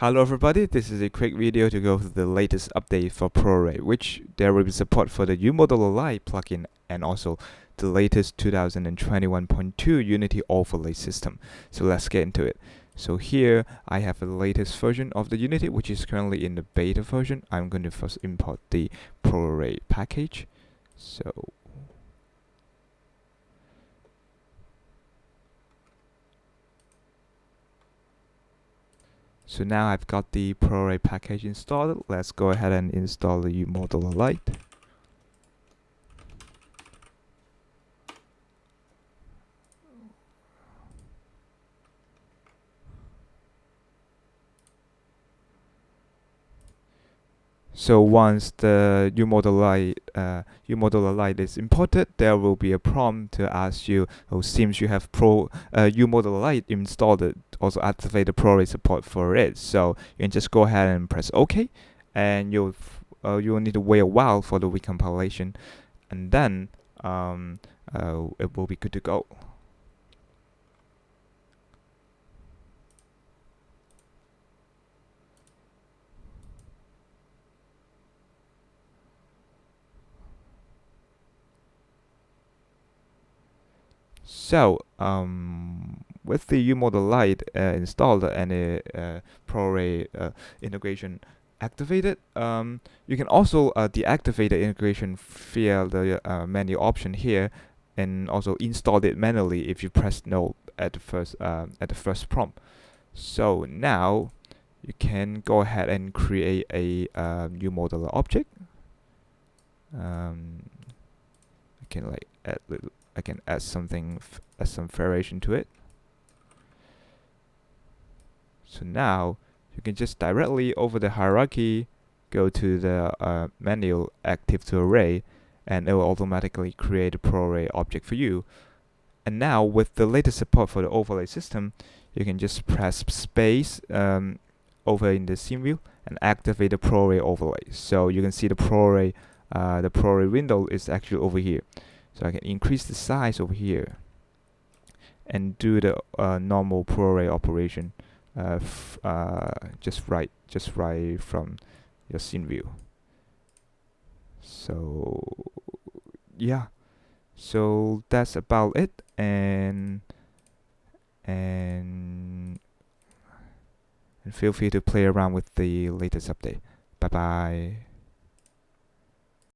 Hello everybody, this is a quick video to go through the latest update for ProArray, which there will be support for the UModelerLite plugin and also the latest 2021.2 Unity overlay system. So let's get into it. So here I have the latest version of the Unity, which is currently in the beta version. I'm going to first import the ProArray package. So now I've got the ProArray package installed. Let's go ahead and install the UModelerLite. So once the UModelerLite is imported, there will be a prompt to ask you, seems you have UModelerLite installed, also activate the ProArray support for it. So you can just go ahead and press OK, and you'll need to wait a while for the recompilation, and then it will be good to go. So with the UModelerLite installed and the ProArray integration activated, you can also deactivate the integration via the menu option here, and also install it manually if you press no at the first prompt. So now you can go ahead and create a UModeler object. I can add some variation to it. So now you can just directly over the hierarchy go to the menu active to array, and it will automatically create a ProArray object for you. And now with the latest support for the overlay system, you can just press space over in the scene view and activate the ProArray overlay. So you can see the ProArray window is actually over here. So I can increase the size over here and do the normal ProArray operation just right from your scene view. So yeah, so that's about it, and feel free to play around with the latest update. Bye bye.